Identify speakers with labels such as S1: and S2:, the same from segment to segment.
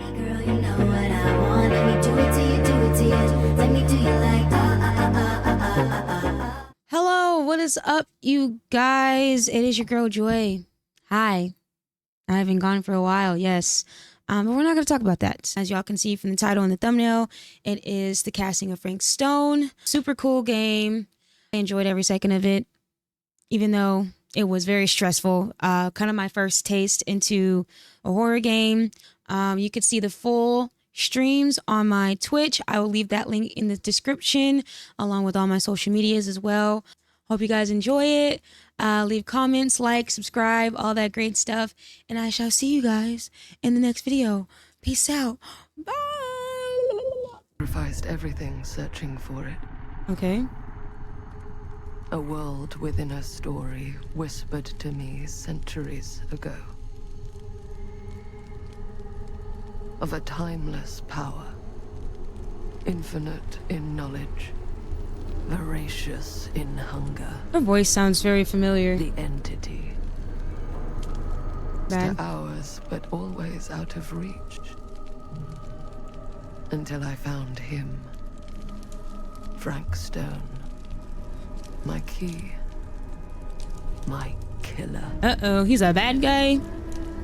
S1: Girl, you know what I want. Let me do it to you, do it to you. Let me do you like
S2: Hello, what is up, you guys? It is your girl Joy. Hi. I haven't gone for a while, yes. But we're not going to talk about that. As y'all can see from the title and the thumbnail, it is the casting of Frank Stone. Super cool game. I enjoyed every second of it, even though it was very stressful. Kind of my first taste into a horror game. You could see the full streams on my Twitch. I will leave that link in the description along with all my social medias as well. Hope you guys enjoy it. Leave comments, like, subscribe, all that great stuff. And I shall see you guys in the next video. Peace out. Bye.
S3: Sacrificed everything searching for it.
S2: Okay.
S3: A world within a story whispered to me centuries ago. Of a timeless power, infinite in knowledge, voracious in hunger.
S2: Her voice sounds very familiar.
S3: The entity.
S2: Bad.
S3: To ours, but always out of reach. Until I found him. Frank Stone. My key. My killer.
S2: Uh-oh, he's a bad guy.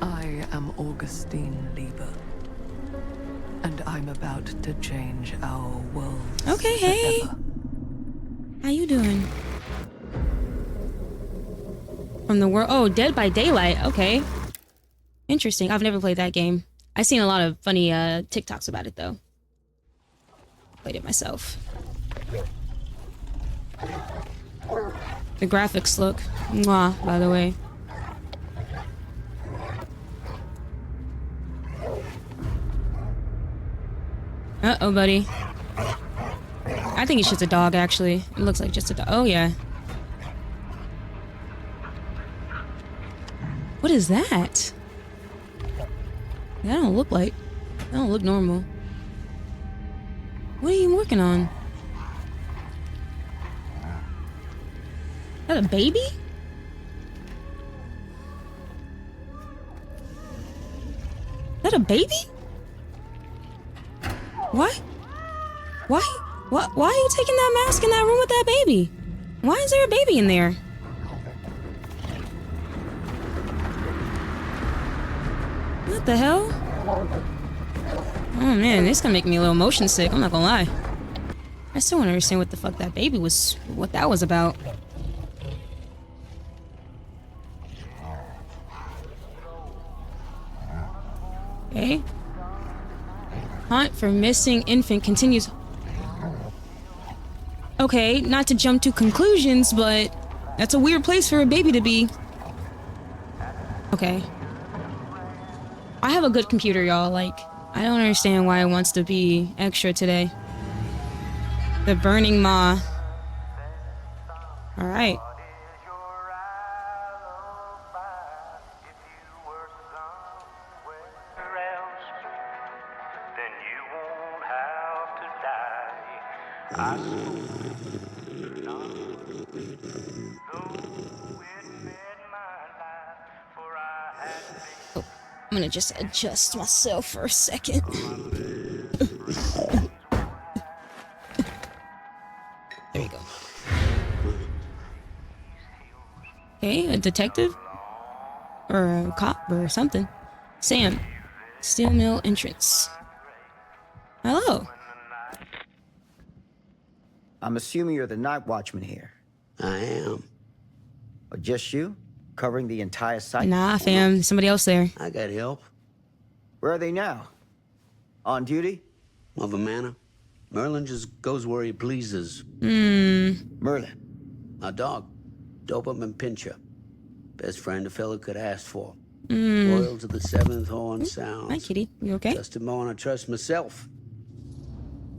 S3: I am Augustine Lieber. And I'm about to change our world.
S2: Okay, hey.
S3: Forever.
S2: How you doing? From the world. Oh, Dead by Daylight. Okay. Interesting. I've never played that game. I've seen a lot of funny TikToks about it though. Played it myself. The graphics look mwah, by the way. Uh-oh, buddy. I think it's just a dog, actually. It looks like just a dog. Oh, yeah. What is that? That don't look like... That don't look normal. What are you working on? Is that a baby? Is that a baby? What? Why? Why are you taking that mask in that room with that baby? Why is there a baby in there? What the hell? Oh man, this gonna make me a little motion sick, I'm not gonna lie. I still don't understand what the fuck that baby was, what that was about. Okay. Hunt for missing infant continues. Okay, not to jump to conclusions, but that's a weird place for a baby to be. Okay. I have a good computer, y'all. Like, I don't understand why it wants to be extra today. The Burning Maw. Alright. Oh, I'm gonna just adjust myself for a second. There you go. Okay, a detective? Or a cop or something. Sam. Steel mill entrance. Hello.
S4: I'm assuming you're the night watchman here.
S5: I am.
S4: Or just you? Covering the entire site?
S2: Nah, fam. Somebody else there.
S5: I got help.
S4: Where are they now? On duty?
S5: Of a manner. Merlin just goes where he pleases.
S4: Merlin.
S5: My dog. Doberman Pinscher. Best friend a fellow could ask for. Loyal to the seventh horn sounds.
S2: Hi, kitty. You okay?
S5: Just a more I trust myself.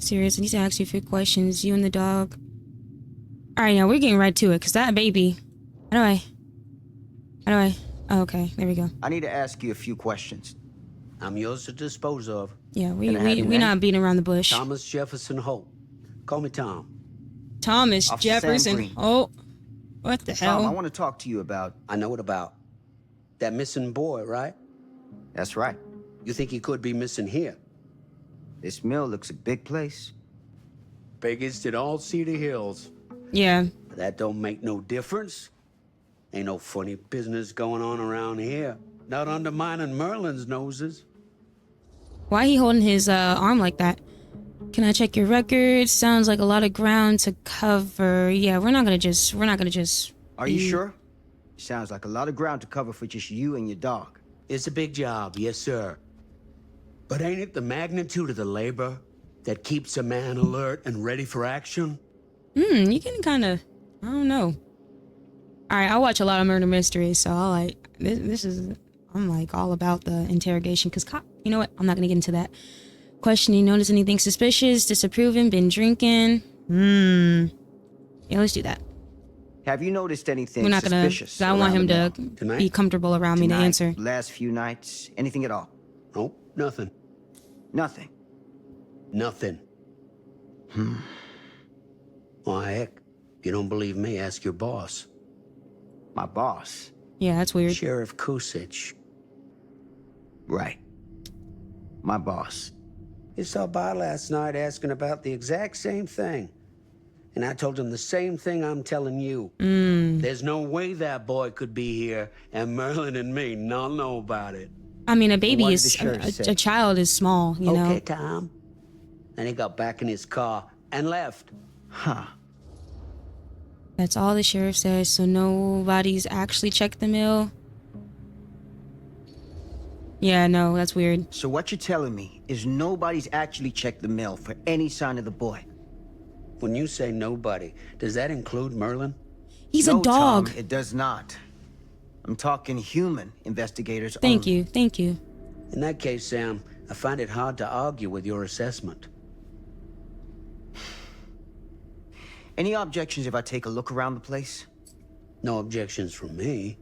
S2: Serious, I need to ask you a few questions. You and the dog. Alright, now we're getting right to it, because that baby... How do I... Oh, okay, there we go.
S4: I need to ask you a few questions.
S5: I'm yours to dispose of.
S2: Yeah,
S4: Can I have your
S2: we
S4: name?
S2: not beating around the bush.
S5: Thomas Jefferson Holt. Call me Tom.
S2: Thomas
S4: Officer Sam
S2: Jefferson.
S4: Green.
S2: Oh, what the
S4: Tom, I
S2: hell?
S4: want to talk to you about...
S5: I know it about. That missing boy, right?
S4: That's right.
S5: You think he could be missing here?
S4: This mill looks a big place.
S5: Biggest in all Cedar Hills.
S2: Yeah.
S5: That don't make no difference. Ain't no funny business going on around here. Not undermining Merlin's noses.
S2: Why he holding his arm like that? Can I check your record? Sounds like a lot of ground to cover. Yeah, we're not gonna just.
S4: Are you sure? Sounds like a lot of ground to cover for just you and your dog.
S5: It's a big job, yes, sir. But ain't it the magnitude of the labor that keeps a man alert and ready for action?
S2: You can kind of. I don't know. All right, I watch a lot of murder mysteries, so I like this is. I'm like all about the interrogation because you know what? I'm not gonna get into that. Questioning, notice anything suspicious, disapproving, been drinking. Yeah, let's do that.
S4: Have you noticed anything
S2: We're not gonna.
S4: suspicious?
S2: I want him
S4: around
S2: to
S4: the mill?
S5: Tonight?
S2: be comfortable around me to
S4: Tonight,
S2: answer.
S4: Last few nights, anything at all?
S5: Nope, nothing.
S4: Nothing.
S5: Nothing. Well, heck, if you don't believe me, ask your boss.
S4: My boss.
S2: Yeah, that's weird.
S5: Sheriff Kusich.
S4: Right. My boss.
S5: He stopped by last night asking about the exact same thing. And I told him the same thing I'm telling you. There's no way that boy could be here and Merlin and me not know about it.
S2: I mean, a baby
S4: What did
S2: is
S4: the sheriff
S2: a
S4: say?
S2: child is small, you know.
S5: Okay, Tom. And he got back in his car and left.
S4: Huh.
S2: That's all the sheriff says. So nobody's actually checked the mill. Yeah, no, that's weird.
S4: So what you're telling me is nobody's actually checked the mill for any sign of the boy?
S5: When you say nobody, does that include Merlin?
S2: He's
S4: No,
S2: a dog.
S4: Tom, it does not. I'm talking human investigators
S2: Thank
S4: only.
S2: you, thank you.
S5: In that case, Sam, I find it hard to argue with your assessment.
S4: Any objections if I take a look around the place?
S5: No objections from me.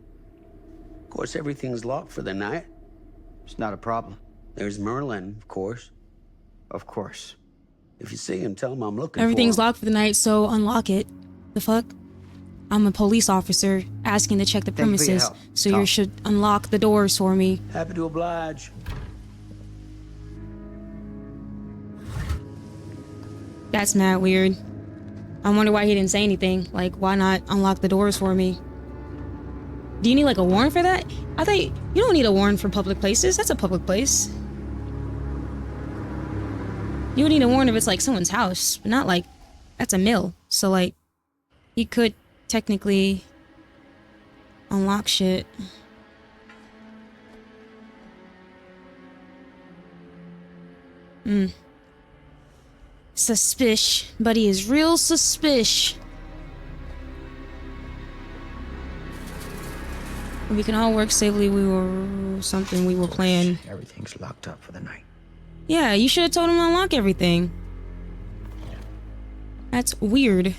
S5: Of course, everything's locked for the night.
S4: It's not a problem.
S5: There's Merlin, of course.
S4: Of course.
S5: If you see him, tell him I'm looking
S2: Everything's
S5: for him.
S2: locked for the night, so unlock it. The fuck? I'm a police officer asking to check the
S4: Thank you for your
S2: premises,
S4: help,
S2: so
S4: Tom.
S2: you should unlock the doors for me.
S5: Happy to oblige.
S2: That's mad weird. I wonder why he didn't say anything. Like, why not unlock the doors for me? Do you need like a warrant for that? I thought you don't need a warrant for public places. That's a public place. You would need a warrant if it's like someone's house, but not like that's a mill. So like, you could technically unlock shit. Suspish. Buddy is real suspish. We can all work safely. We will plan.
S4: Everything's locked up for the night.
S2: Yeah, you should have told him to unlock everything. That's weird.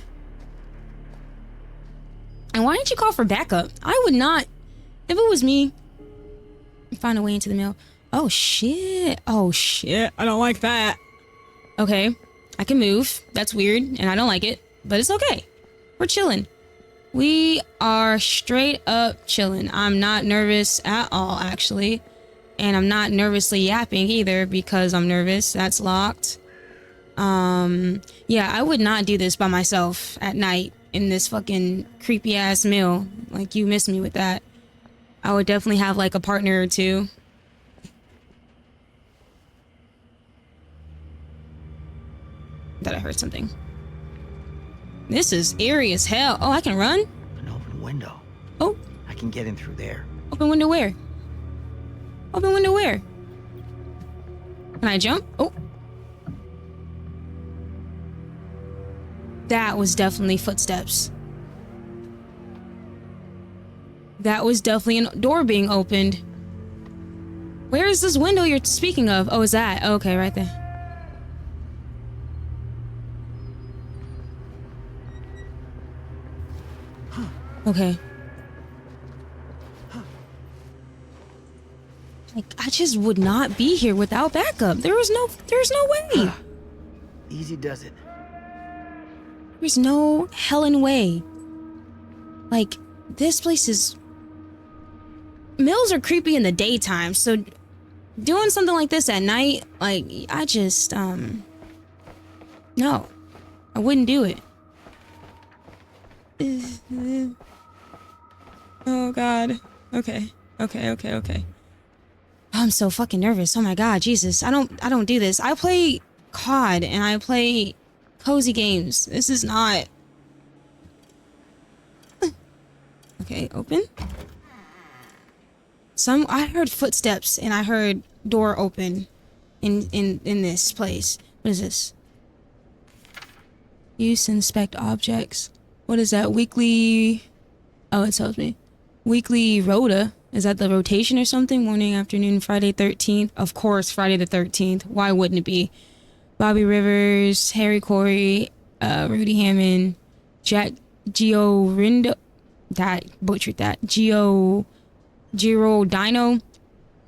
S2: And why didn't you call for backup? I would not. If it was me, find a way into the mill. Oh shit. Oh shit. I don't like that. Okay. I can move. That's weird. And I don't like it. But it's okay. We're chilling. We are straight up chilling. I'm not nervous at all, actually. And I'm not nervously yapping either because I'm nervous. That's locked. Yeah, I would not do this by myself at night in this fucking creepy ass mill. Like, you missed me with that. I would definitely have like a partner or two. Thought I heard something. This is eerie as hell. Oh, I can run?
S4: An open window.
S2: Oh,
S4: I can get in through there.
S2: open window where? Open window where? Can I jump? Oh. That was definitely footsteps. That was definitely a door being opened. Where is this window you're speaking of? Oh, is that? Okay, right there. Okay. Like, I just would not be here without backup. There's no way.
S4: Easy does it.
S2: There's no hellen way. Like, this place is... Mills are creepy in the daytime, so doing something like this at night, like, I just, no. I wouldn't do it. Oh, God. Okay. Okay. I'm so fucking nervous. Oh, my God. Jesus. I don't do this. I play COD, and I play cozy games. This is not... Okay, open. I heard footsteps and I heard door open in this place. What is this? Use inspect objects. What is that? Weekly. Oh, it tells me. Weekly rota. Is that the rotation or something? Morning, afternoon, Friday 13th. Of course, Friday the 13th. Why wouldn't it be? Bobby Rivers, Harry Corey, Rudy Hammond, Jack Giorindo. That butchered that. Giro Dino,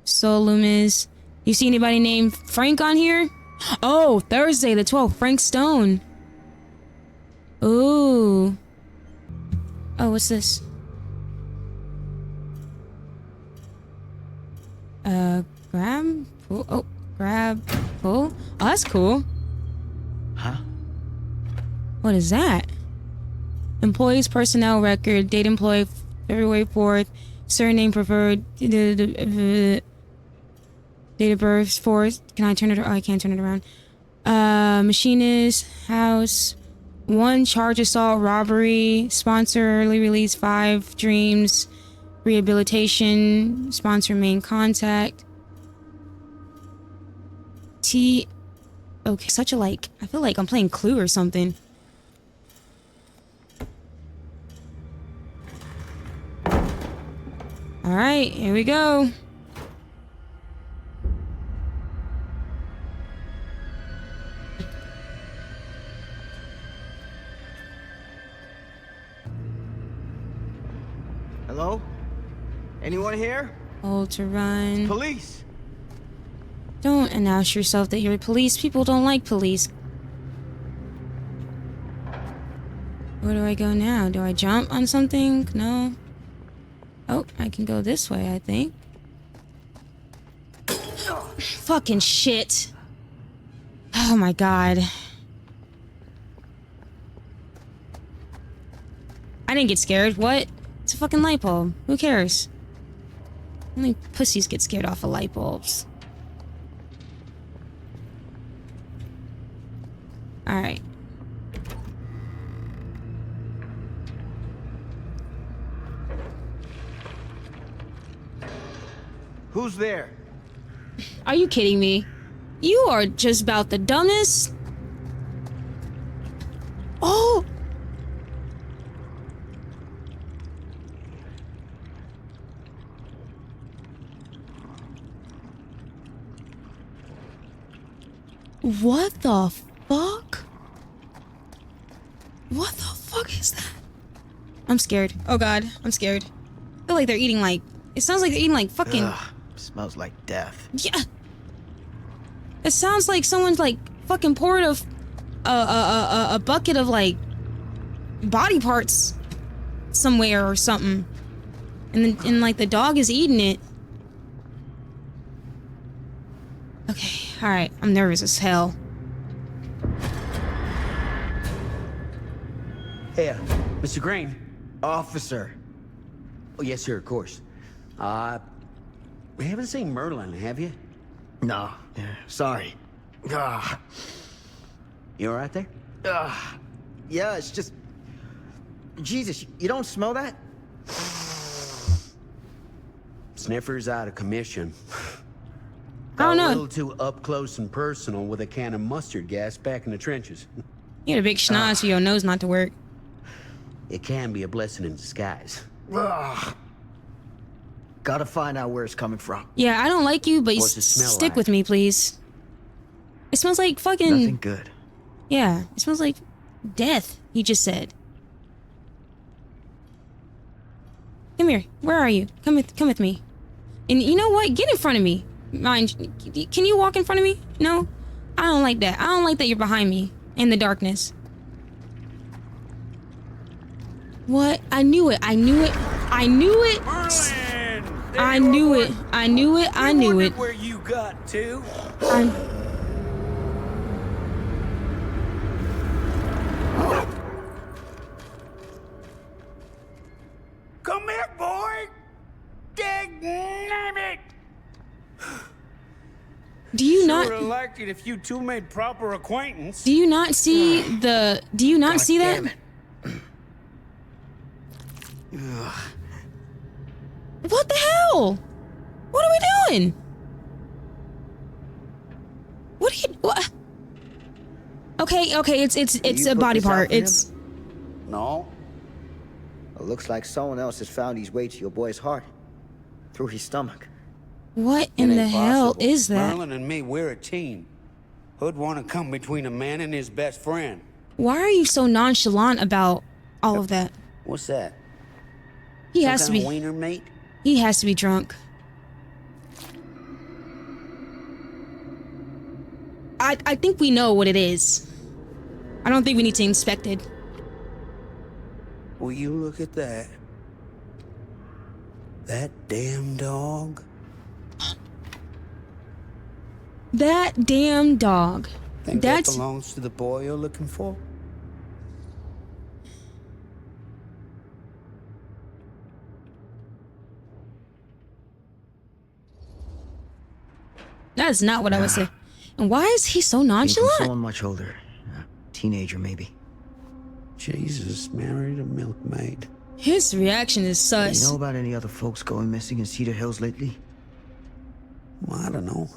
S2: Sol Loomis. You see anybody named Frank on here? Oh, Thursday the 12th, Frank Stone. Ooh. Oh, what's this? Grab, pull. Oh, grab, pull. Oh, that's cool.
S4: Huh?
S2: What is that? Employees personnel record, date employee February 4th, surname preferred, date of birth 4th. Can I turn it? Oh, I can't turn it around. Machinist, house, 1 charge assault, robbery, sponsor, early release 5, dreams, rehabilitation, sponsor main contact. Okay, such a like, I feel like I'm playing Clue or something. All right, here we go.
S4: Hello? Anyone here?
S2: Hold to run.
S4: Police!
S2: Don't announce yourself that you're police. People don't like police. Where do I go now? Do I jump on something? No. Oh, I can go this way, I think. Fucking shit. Oh my God. I didn't get scared. What? It's a fucking light bulb. Who cares? Only pussies get scared off of light bulbs. Alright.
S4: Who's there?
S2: Are you kidding me? You are just about the dumbest. Oh! What the fuck? What the fuck is that? I'm scared. Oh God, I'm scared. I feel like they're eating like... It sounds like they're eating like fucking...
S4: Ugh, smells like death.
S2: Yeah. It sounds like someone's like fucking poured a bucket of like body parts somewhere or something, and like the dog is eating it. Okay, all right. I'm nervous as hell.
S5: Hey, Mr. Green.
S4: Officer.
S5: Oh, yes, sir, of course. We haven't seen Merlin, have you?
S4: No. Yeah, sorry. Ah.
S5: You all right there?
S4: Yeah, it's just... Jesus, you don't smell that?
S5: Sniffer's out of commission.
S2: I don't
S5: Got a
S2: know.
S5: little too up close and personal with a can of mustard gas back in the trenches.
S2: You had a big schnoz for your nose not to work.
S5: It can be a blessing in disguise.
S4: Ugh. Gotta find out where it's coming from.
S2: Yeah, I don't like you, but you
S5: What's it smell
S2: stick
S5: like?
S2: with me, please. It smells like fucking...
S4: Nothing good.
S2: Yeah, it smells like death, he just said. Come here. Where are you? Come with me. And you know what? Get in front of me. Mind, can you walk in front of me? No? I don't like that. I don't like that you're behind me in the darkness. What? I knew it. I knew it. I knew it.
S5: Merlin!
S2: I knew it. I knew it. I knew it.
S5: Where you got to? Come here, boy! Dang it!
S2: Do you not?
S5: Sure like it if you two made proper acquaintance.
S2: Do you not see the? Do you not see that? What the hell? What are we doing? What are you? What? Okay. It's
S4: you
S2: a
S4: put
S2: body
S4: this out
S2: part.
S4: for him?
S2: It's
S5: No?
S4: It looks like someone else has found his way to your boy's heart. Through his stomach.
S2: what in
S5: It
S2: the
S5: ain't
S2: hell
S5: possible.
S2: is that?
S5: Merlin and me, we're a team. Who'd want to come between a man and his best friend?
S2: Why are you so nonchalant about all of that?
S5: What's that?
S2: He
S5: Some
S2: has to
S5: kind of
S2: be.
S5: wiener meat?
S2: He has to be drunk. I think we know what it is. I don't think we need to inspect it.
S5: Will you look at that? That damn dog?
S2: That damn dog.
S5: Think
S2: That's
S5: that belongs to the boy you're looking for?
S2: That's not what I would say. And why is he so
S4: Came from
S2: nonchalant?
S4: someone much older. A teenager, maybe.
S5: Jesus married a milkmaid.
S2: His reaction is
S4: Do you
S2: sus.
S4: know about any other folks going missing in Cedar Hills lately?
S5: Well, I don't know.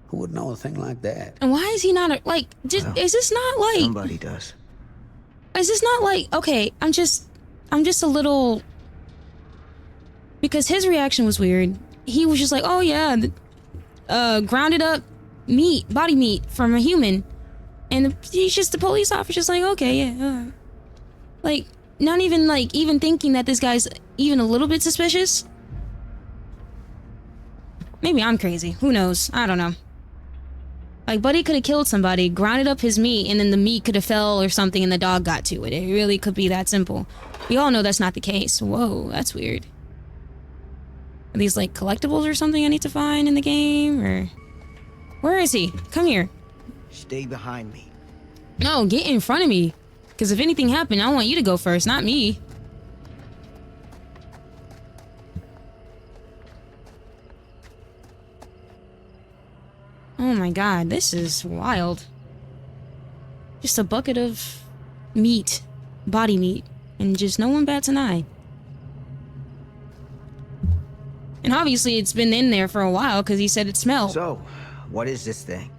S5: Who would know a thing like that?
S2: And why is he not like? Is this not like?
S4: Somebody does.
S2: Is this not like? Okay, I'm just a little. Because his reaction was weird. He was just like, oh yeah, grounded up meat, body meat from a human, and he's just the police officer's like, okay, yeah, like not even even thinking that this guy's even a little bit suspicious. Maybe I'm crazy. Who knows? I don't know. Like, Buddy could have killed somebody, grounded up his meat, and then the meat could have fell or something and the dog got to it. It really could be that simple. We all know that's not the case. Whoa, that's weird. Are these like collectibles or something I need to find in the game? Or where is he? Come here.
S4: Stay behind me.
S2: No, get in front of me. Because if anything happened, I want you to go first, not me. Oh my god, this is wild. Just a bucket of meat, body meat, and just no one bats an eye. And obviously it's been in there for a while because he said it smelled.
S4: So, what is this thing?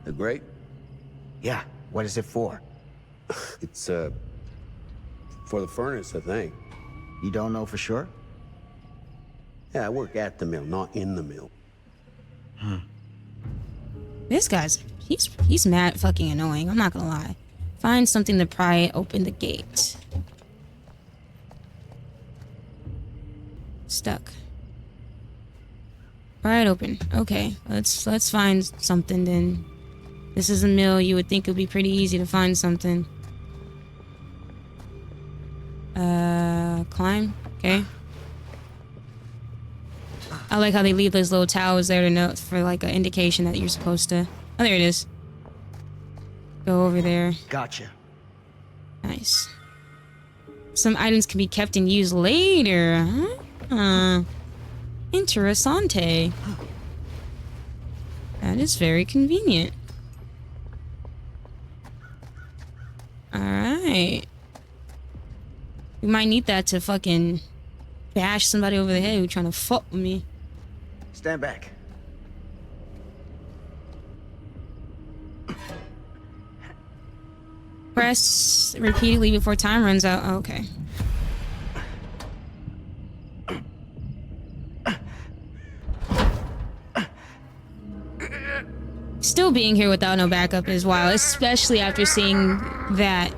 S5: The grate?
S4: Yeah, what is it for?
S5: It's, for the furnace, I think.
S4: You don't know for sure?
S5: Yeah, I work at the mill, not in the mill.
S2: This guy's, he's mad fucking annoying, I'm not gonna lie. Find something to pry open the gate. Stuck. Pry it open. Okay, let's find something then. This is a mill, you would think it would be pretty easy to find something. Climb, okay. I like how they leave those little towers there to note for like an indication that you're supposed to. Oh, there it is. Go over there.
S4: Gotcha.
S2: Nice. Some items can be kept and used later. Huh? Interessante. That is very convenient. Alright. We might need that to fucking bash somebody over the head who's trying to fuck with me.
S4: Stand back.
S2: Press repeatedly before time runs out. Oh, okay. Still being here without no backup is wild, especially after seeing that.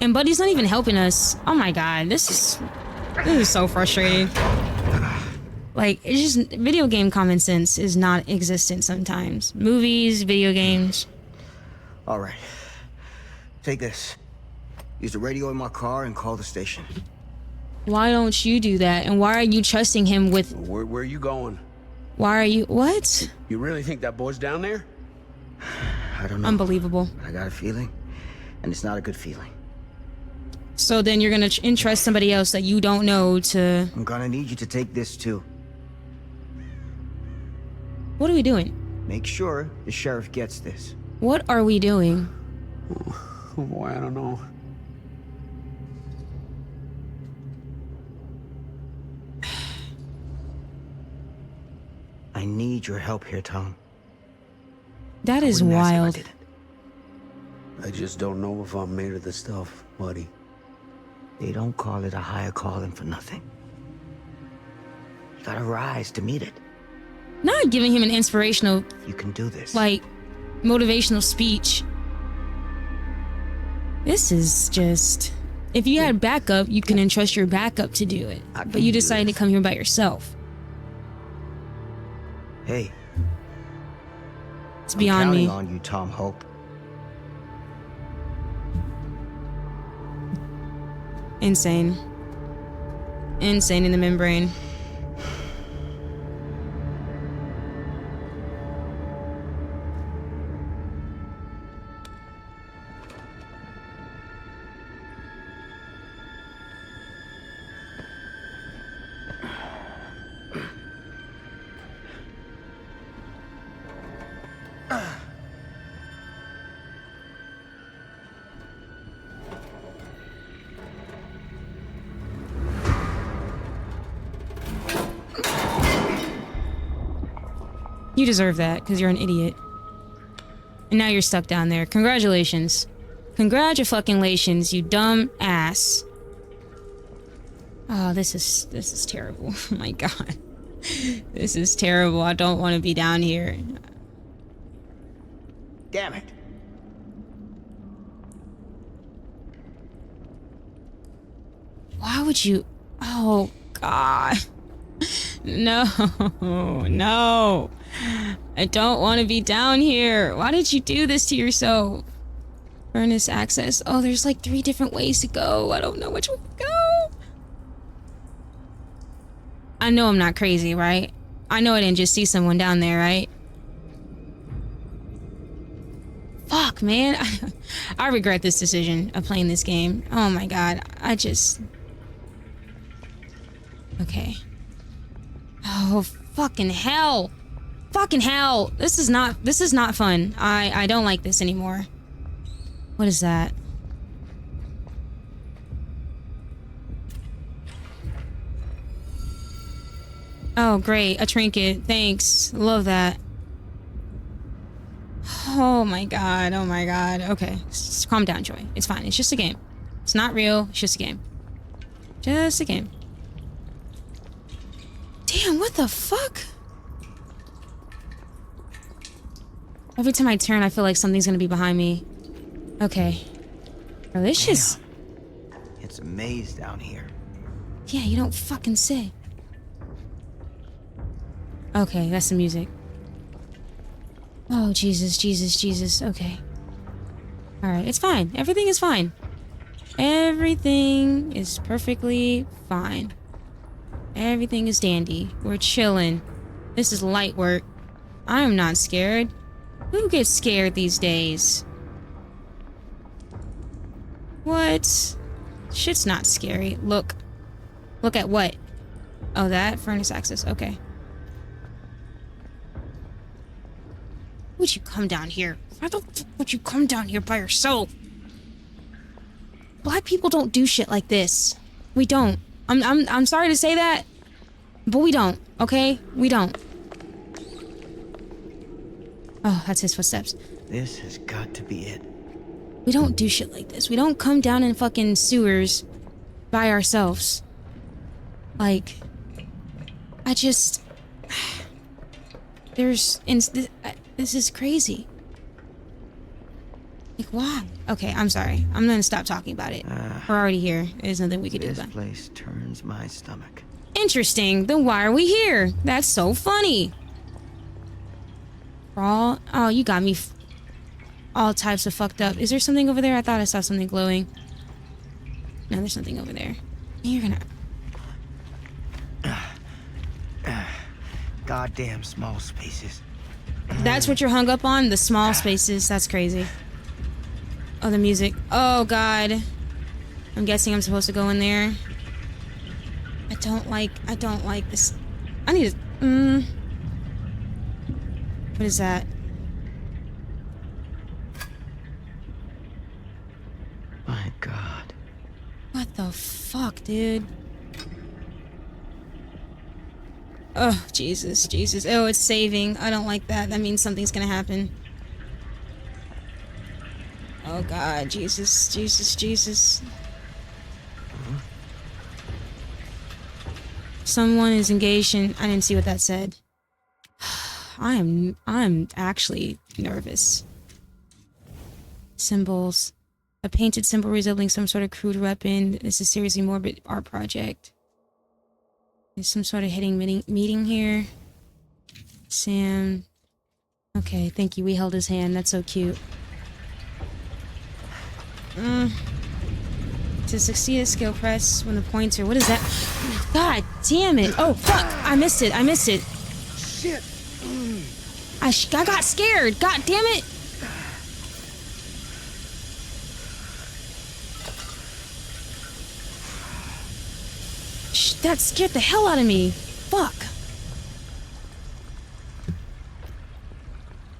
S2: And Buddy's not even helping us. Oh my god, this is so frustrating. Like, it's just video game common sense is not existent sometimes. Movies, video games.
S4: All right. Take this. Use the radio in my car and call the station.
S2: Why don't you do that? And why are you trusting him with...
S5: Where are you going?
S2: Why are you... What?
S5: You really think that boy's down there?
S4: I don't know.
S2: Unbelievable.
S4: I got a feeling, and it's not a good feeling.
S2: So then you're gonna entrust somebody else that you don't know to...
S4: I'm gonna need you to take this too.
S2: What are we doing?
S4: Make sure the sheriff gets this.
S2: What are we doing?
S5: Oh boy, I don't know.
S4: I need your help here, Tom.
S2: That is
S4: Wouldn't ask if I
S2: wild.
S4: didn't.
S5: I just don't know if I'm made of this stuff, buddy.
S4: They don't call it a higher calling for nothing. You gotta rise to meet it.
S2: Not giving him an inspirational,
S4: You can do this.
S2: like, motivational speech. This is just... If you had backup, you can entrust your backup to do it.
S4: I
S2: But
S4: can
S2: you
S4: do
S2: decided to
S4: this.
S2: come here by yourself.
S4: Hey,
S2: It's
S4: I'm
S2: beyond
S4: counting
S2: me.
S4: on you, Tom Hope.
S2: Insane. Insane in the membrane. You deserve that, because you're an idiot. And now you're stuck down there. Congratulations. Congratulations, you dumb ass. Oh, this is terrible. Oh my god. This is terrible. I don't want to be down here.
S4: Damn it.
S2: Why would you... Oh, God. No. No. I don't want to be down here. Why did you do this to yourself? Furnace access. Oh, there's like 3 different ways to go. I don't know which one to go. I know I'm not crazy, right? I know I didn't just see someone down there, right? Fuck, man. I regret this decision of playing this game. Oh my god. I just... Okay. Oh, fucking hell. Fucking hell. This is not fun. I don't like this anymore. What is that? Oh, great. A trinket. Thanks. Love that. Oh my god. Oh my god. Okay. Calm down, Joy. It's fine. It's just a game. It's not real. It's just a game. Just a game. Damn, what the fuck? Every time I turn, I feel like something's gonna be behind me. Okay. Bro, this just...
S4: It's a maze down here.
S2: Yeah, you don't fucking say. Okay, that's the music. Oh, Jesus, Jesus, Jesus. Okay. Alright, it's fine. Everything is fine. Everything is perfectly fine. Everything is dandy. We're chilling. This is light work. I'm not scared. Who gets scared these days? What? Shit's not scary. Look. Look at what? Oh, that? Furnace access. Okay. Would you come down here? Why the fuck would you come down here by yourself? Black people don't do shit like this. We don't. I'm sorry to say that, but we don't, okay? We don't. Oh, that's his footsteps.
S4: This has got to be it.
S2: We don't do shit like this. We don't come down in fucking sewers by ourselves. Like, I just... This is crazy. Like, why? Okay, I'm sorry. I'm gonna stop talking about it. We're already here. There's nothing we could do
S4: This
S2: about it.
S4: place turns my stomach.
S2: Interesting. Then why are we here? That's so funny. Raw. Oh, you got me all types of fucked up. Is there something over there? I thought I saw something glowing. No, there's nothing over there. You're gonna...
S4: Goddamn small spaces.
S2: That's what you're hung up on? The small spaces. That's crazy. Oh, the music. Oh, God. I'm guessing I'm supposed to go in there. I don't like this. I need to... What is that?
S4: My God.
S2: What the fuck, dude? Oh, Jesus, Jesus. Oh, it's saving. I don't like that. That means something's gonna happen. Oh, God. Jesus, Jesus, Jesus. Someone is engaged in... I didn't see what that said. I'm actually nervous. Symbols. A painted symbol resembling some sort of crude weapon. This is seriously morbid art project. There's some sort of hitting meeting here. Sam. Okay, thank you. We held his hand. That's so cute. To succeed at skill, press when the pointer... What is that? God damn it. Oh, fuck. I missed it. I missed it.
S5: Shit.
S2: I got scared. God damn it. That scared the hell out of me. Fuck.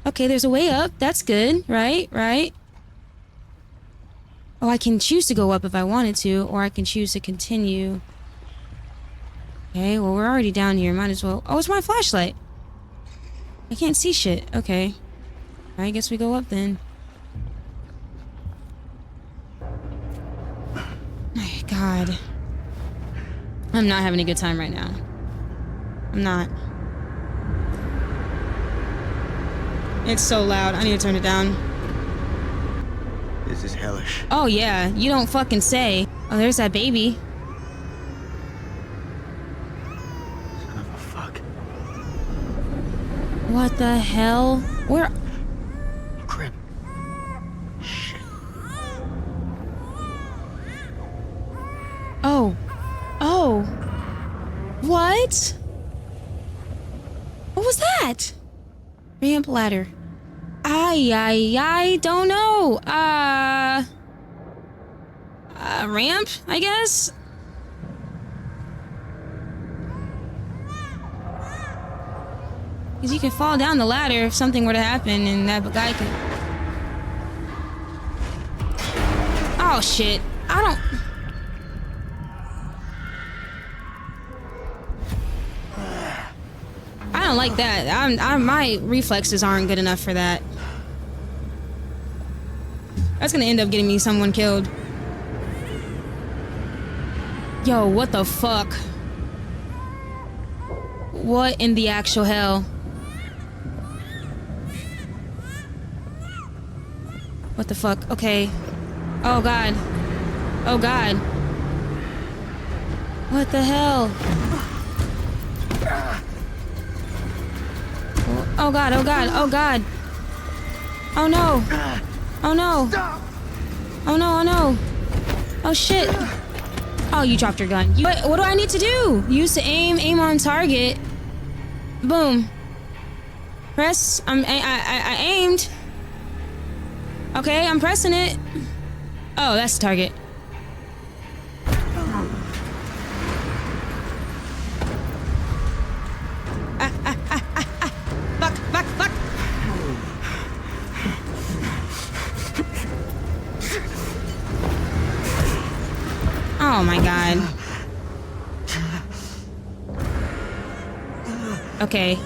S2: Okay, there's a way up. That's good. Right, right. Oh, I can choose to go up if I wanted to, or I can choose to continue. Okay, well, we're already down here. Might as well... Oh, it's my flashlight. I can't see shit. Okay. I guess we go up then. My God. I'm not having a good time right now. I'm not. It's so loud. I need to turn it down.
S4: This is hellish.
S2: Oh, yeah. You don't fucking say. Oh, there's that baby.
S4: Son of a fuck.
S2: What the hell? Where?
S4: Crib. Shit.
S2: Oh. Oh. What? What was that? Ramp ladder. I don't know. Ramp, I guess? Because you can fall down the ladder if something were to happen and that guy could... Oh, shit. I don't like that. My reflexes aren't good enough for that. That's gonna end up getting me someone killed. Yo, what the fuck? What in the actual hell? What the fuck? Okay. Oh, God. Oh, God. What the hell? Oh, God. Oh, God. Oh, God. Oh, no. Oh, no. Oh, no. Oh, no. Oh, shit. Oh, you dropped your gun. What do I need to do? Use to aim on target. Boom. Press. I aimed. Okay, I'm pressing it. Oh, that's the target. Fuck. Oh my God. Okay.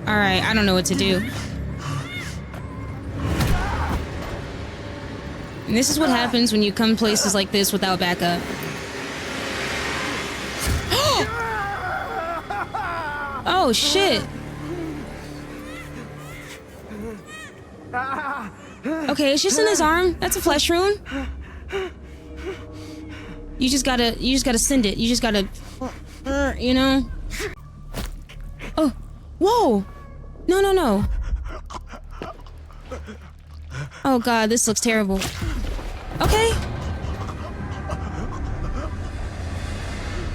S2: Alright, I don't know what to do. And this is what happens when you come places like this without backup. Oh shit. Okay, it's just in his arm. That's a flesh wound. You just gotta send it. You just gotta, you know? Oh, whoa. No. Oh God, this looks terrible. Okay.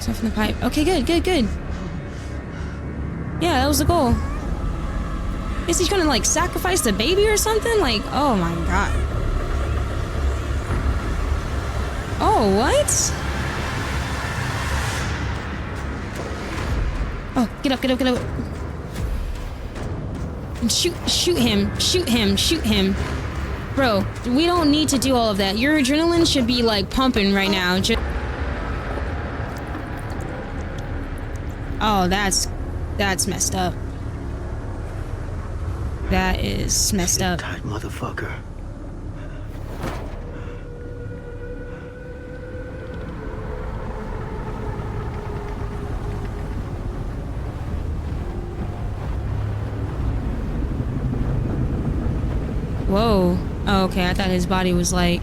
S2: Stuff in the pipe. Okay, good. Yeah, that was the goal. Is he gonna like sacrifice the baby or something? Like, oh my god. Oh, what? Oh, get up, get up, get up. And shoot him, shoot him, shoot him. Bro, we don't need to do all of that. Your adrenaline should be like pumping right now. Oh, that's messed up. That is messed up.
S4: Tight motherfucker.
S2: Whoa. Oh, okay. I thought his body was like...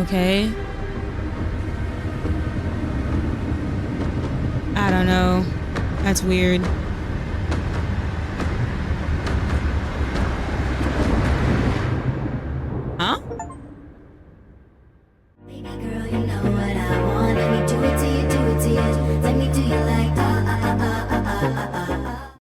S2: Okay. I don't know. That's weird.